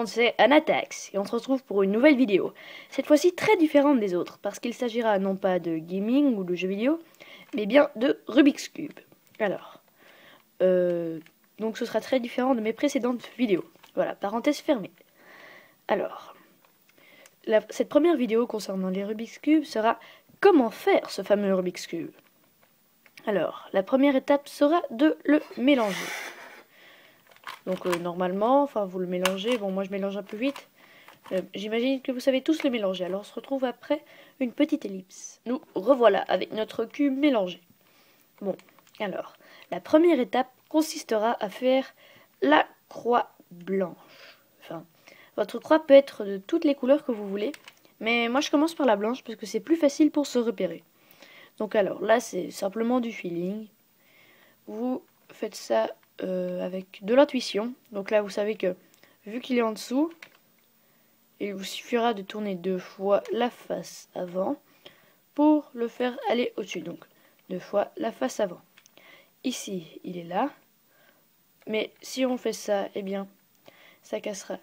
c'est Anatax et on se retrouve pour une nouvelle vidéo. Cette fois-ci très différente des autres parce qu'il s'agira non pas de gaming ou de jeux vidéo, mais bien de Rubik's Cube. Alors, donc ce sera très différent de mes précédentes vidéos. Voilà, parenthèse fermée. Alors, cette première vidéo concernant les Rubik's Cube sera comment faire ce fameux Rubik's Cube. Alors, la première étape sera de le mélanger. Donc normalement, enfin vous le mélangez, bon moi je mélange un peu vite. J'imagine que vous savez tous le mélanger. Alors on se retrouve après une petite ellipse. Nous revoilà avec notre cube mélangé. Bon, alors, la première étape consistera à faire la croix blanche. Enfin, votre croix peut être de toutes les couleurs que vous voulez, mais moi je commence par la blanche parce que c'est plus facile pour se repérer. Donc alors, là c'est simplement du feeling. Vous faites ça avec de l'intuition. Donc là vous savez que vu qu'il est en dessous, il vous suffira de tourner 2 fois la face avant pour le faire aller au-dessus. Donc 2 fois la face avant. Ici il est là, mais si on fait ça, eh bien ça cassera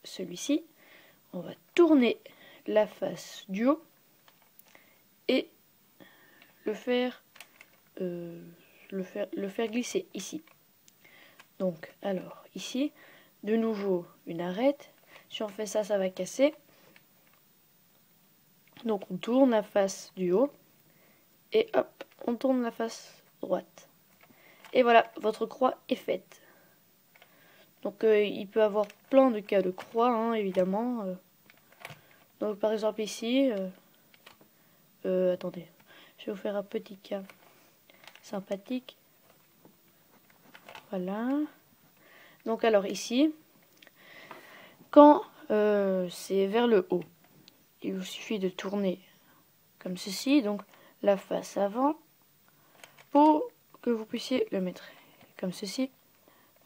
celui-ci. On va tourner la face du haut et le faire glisser ici. Donc, alors, ici, de nouveau, une arête. Si on fait ça, ça va casser. Donc, on tourne la face du haut. Et hop, on tourne la face droite. Et voilà, votre croix est faite. Donc, il peut y avoir plein de cas de croix, hein, évidemment. Donc, par exemple, ici... attendez, je vais vous faire un petit cas sympathique. Voilà. Donc alors ici, quand c'est vers le haut, il vous suffit de tourner comme ceci, donc la face avant, pour que vous puissiez le mettre comme ceci.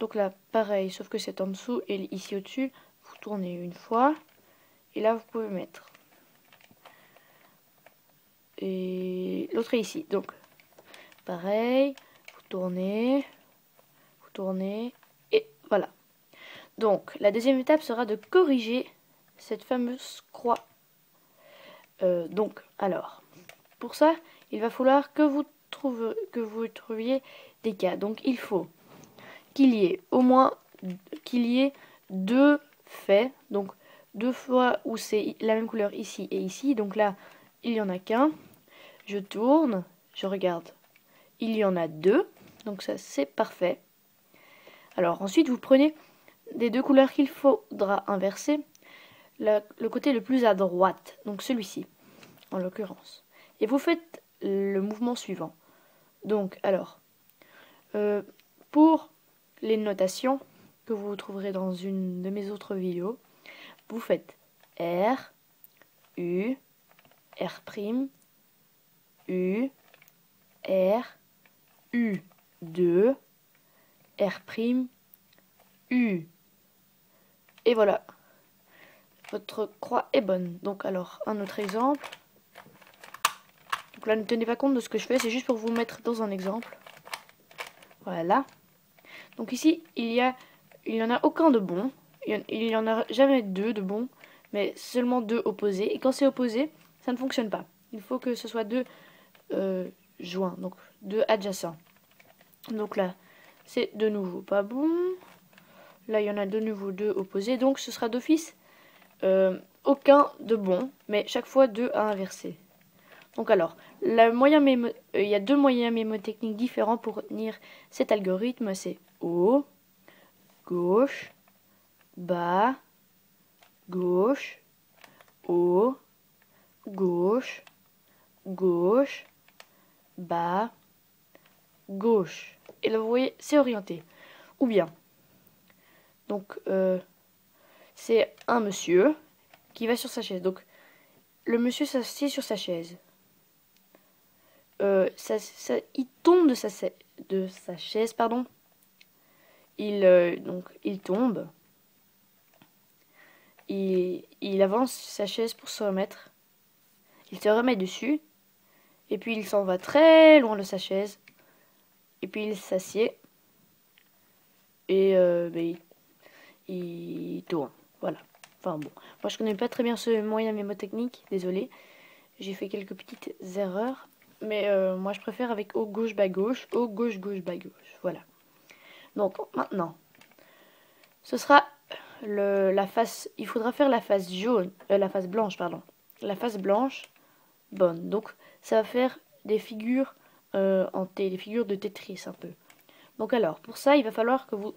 Donc là, pareil, sauf que c'est en dessous et ici au-dessus, vous tournez une fois, et là vous pouvez mettre. Et l'autre est ici, donc pareil, vous tournez, et voilà. Donc, la deuxième étape sera de corriger cette fameuse croix. Donc, alors, pour ça, il va falloir que vous trouviez des cas. Donc, il faut qu'il y ait au moins 2 faits. Donc, 2 fois où c'est la même couleur ici et ici. Donc là, il n'y en a qu'un. Je tourne, je regarde. Il y en a 2. Donc ça, c'est parfait. Alors, ensuite, vous prenez des 2 couleurs qu'il faudra inverser, le côté le plus à droite, donc celui-ci, en l'occurrence. Et vous faites le mouvement suivant. Donc, alors, pour les notations que vous trouverez dans une de mes autres vidéos, vous faites R, U, R', U, R, U2, R', U. Et voilà, votre croix est bonne. Donc alors, un autre exemple. Donc là, ne tenez pas compte de ce que je fais, c'est juste pour vous mettre dans un exemple. Voilà. Donc ici, il y en a aucun de bon. Il y en a jamais 2 de bons, mais seulement 2 opposés. Et quand c'est opposé, ça ne fonctionne pas. Il faut que ce soit 2 joints, donc 2 adjacents. Donc là, c'est de nouveau pas bon. Là, il y en a de nouveau 2 opposés, donc ce sera d'office aucun de bon, mais chaque fois 2 à inverser. Donc alors, il y a 2 moyens mémotechniques différents pour retenir cet algorithme. C'est haut, gauche, bas, gauche, haut, gauche, gauche, bas, gauche. Et là, vous voyez, c'est orienté. Ou bien, donc, c'est un monsieur qui va sur sa chaise. Donc, le monsieur s'assied sur sa chaise. Il tombe de sa chaise, pardon. Donc, il tombe. Il avance sa chaise pour se remettre. Il se remet dessus. Et puis, il s'en va très loin de sa chaise. Et puis, il s'assied. Et il tourne. Voilà. Enfin bon, moi je connais pas très bien ce moyen mnémotechnique, désolé. J'ai fait quelques petites erreurs. Mais moi je préfère avec haut gauche bas gauche, haut gauche gauche bas gauche. Voilà. Donc maintenant, ce sera la face. Il faudra faire la face jaune, la face blanche, pardon. La face blanche, bonne. Donc ça va faire des figures en T, des figures de Tetris un peu. Donc alors, pour ça, il va falloir que vous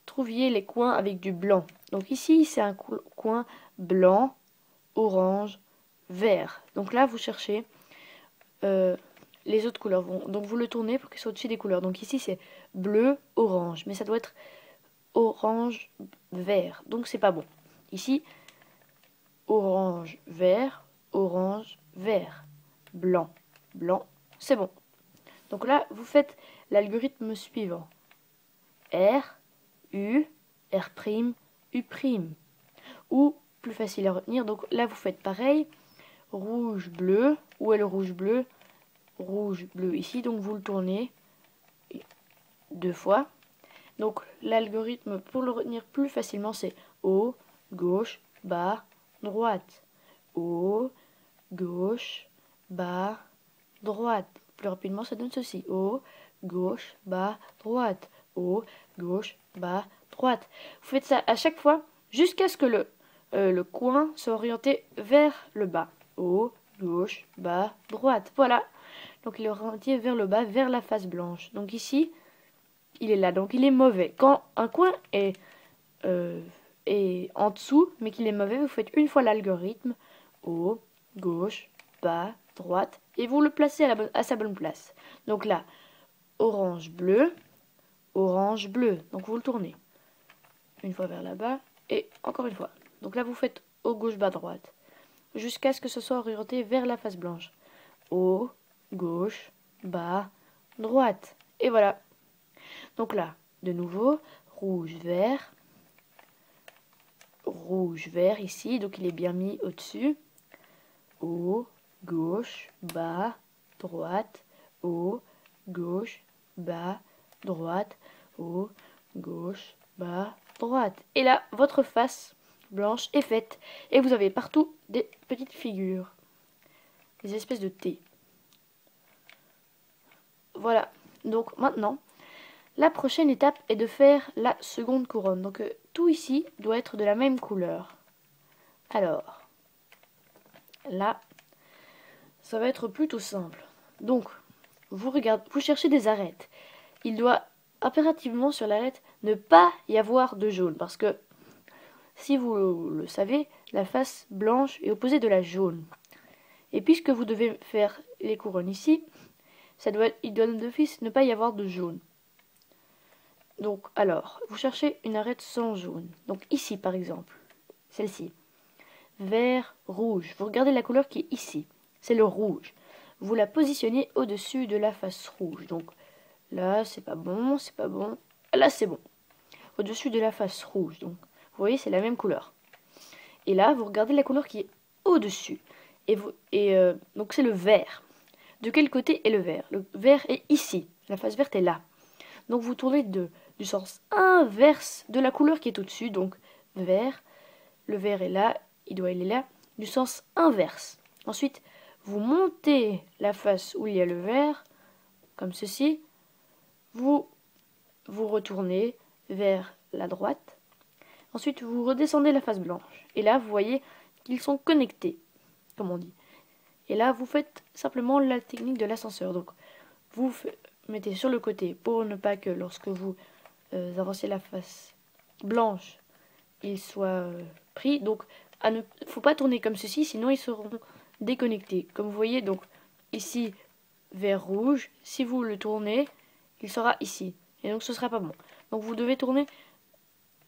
trouviez les coins avec du blanc. Donc ici, c'est un coin blanc, orange, vert. Donc là, vous cherchez les autres couleurs. Donc vous le tournez pour qu'il soit au-dessus des couleurs. Donc ici, c'est bleu, orange. Mais ça doit être orange, vert. Donc c'est pas bon. Ici, orange, vert, blanc, blanc. C'est bon. Donc là, vous faites l'algorithme suivant. R, U, R', U'. Ou, plus facile à retenir, donc là vous faites pareil. Rouge, bleu. Où est le rouge, bleu? Rouge, bleu ici. Donc vous le tournez 2 fois. Donc l'algorithme, pour le retenir plus facilement, c'est haut, gauche, bas, droite. Haut, gauche, bas, droite. Plus rapidement, ça donne ceci. Haut, gauche, bas, droite. Haut, gauche, bas, droite. Vous faites ça à chaque fois jusqu'à ce que le coin soit orienté vers le bas. Haut, gauche, bas, droite. Voilà. Donc il est orienté vers le bas, vers la face blanche. Donc ici, il est là. Donc il est mauvais. Quand un coin est en dessous, mais qu'il est mauvais, vous faites une fois l'algorithme. Haut, gauche, bas, droite. Et vous le placez à sa bonne place. Donc là, orange, bleu. Orange, bleu. Donc vous le tournez. Une fois vers là-bas. Et encore une fois. Donc là, vous faites haut, gauche, bas, droite. Jusqu'à ce que ce soit orienté vers la face blanche. Haut, gauche, bas, droite. Et voilà. Donc là, de nouveau, rouge, vert ici. Donc il est bien mis au-dessus. Haut, gauche, bas, droite. Haut, gauche, bas, droite. Haut, gauche, bas, droite. Et là, votre face blanche est faite. Et vous avez partout des petites figures. Des espèces de T. Voilà. Donc maintenant, la prochaine étape est de faire la seconde couronne. Donc tout ici doit être de la même couleur. Alors, là, ça va être plutôt simple. Donc, vous cherchez des arêtes. Il doit impérativement sur l'arête ne pas y avoir de jaune. Parce que, si vous le savez, la face blanche est opposée de la jaune. Et puisque vous devez faire les couronnes ici, il doit d'office ne pas y avoir de jaune. Donc, alors, vous cherchez une arête sans jaune. Donc ici, par exemple, celle-ci. Vert, rouge. Vous regardez la couleur qui est ici. C'est le rouge. Vous la positionnez au-dessus de la face rouge. Donc là, c'est pas bon, c'est pas bon. Là, c'est bon. Au-dessus de la face rouge. Donc, vous voyez, c'est la même couleur. Et là, vous regardez la couleur qui est au-dessus. Donc, c'est le vert. De quel côté est le vert? Le vert est ici. La face verte est là. Donc, vous tournez du sens inverse de la couleur qui est au-dessus. Donc, vert. Le vert est là. Il doit aller là. Du sens inverse. Ensuite, vous montez la face où il y a le vert. Comme ceci. Vous retournez vers la droite. Ensuite, vous redescendez la face blanche. Et là, vous voyez qu'ils sont connectés, comme on dit. Et là, vous faites simplement la technique de l'ascenseur. Donc, vous mettez sur le côté pour ne pas que lorsque vous avancez la face blanche, il soit pris. Donc, il ne faut pas tourner comme ceci, sinon ils seront déconnectés. Comme vous voyez, donc ici, vert rouge. Si vous le tournez, il sera ici. Et donc, ce ne sera pas bon. Donc, vous devez tourner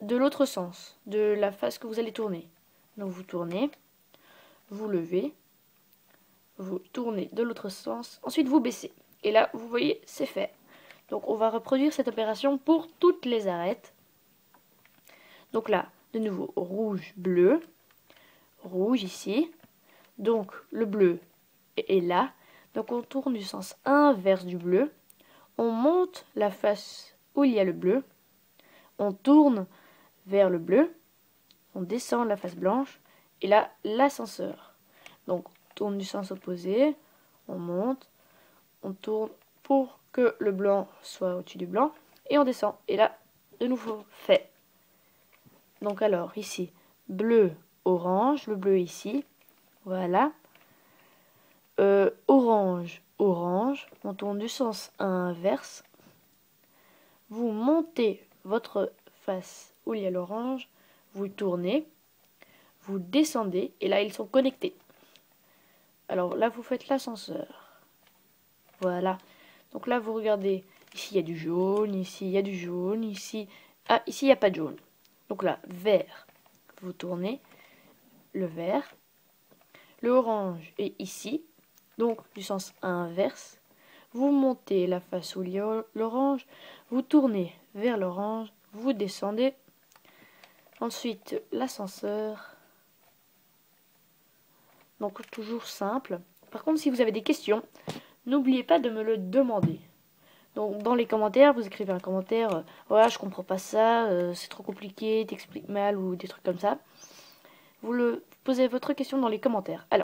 de l'autre sens, de la face que vous allez tourner. Donc, vous tournez, vous levez, vous tournez de l'autre sens, ensuite vous baissez. Et là, vous voyez, c'est fait. Donc, on va reproduire cette opération pour toutes les arêtes. Donc là, de nouveau, rouge, bleu, rouge ici. Donc, le bleu est là. Donc, on tourne du sens inverse du bleu. On monte la face où il y a le bleu. On tourne vers le bleu. on descend la face blanche, et là, l'ascenseur. Donc, on tourne du sens opposé, on monte, on tourne pour que le blanc soit au-dessus du blanc, et on descend. Et là, de nouveau fait. Donc alors, ici, bleu, orange, le bleu ici, voilà. Orange, orange, on tourne du sens inverse. Vous montez votre face où il y a l'orange, vous tournez, vous descendez, et là, ils sont connectés. Alors là, vous faites l'ascenseur. Voilà. Donc là, vous regardez, ici, il y a du jaune, ici, il y a du jaune, ici... Ah, ici, il n'y a pas de jaune. Donc là, vert, vous tournez, le vert. Le orange est ici, donc du sens inverse. Vous montez la face où il y a l'orange, vous tournez vers l'orange, vous descendez. Ensuite, l'ascenseur. Donc toujours simple. Par contre, si vous avez des questions, n'oubliez pas de me le demander. Donc dans les commentaires, vous écrivez un commentaire, voilà, je comprends pas ça, c'est trop compliqué, t'expliques mal ou des trucs comme ça. Vous posez votre question dans les commentaires. Alors,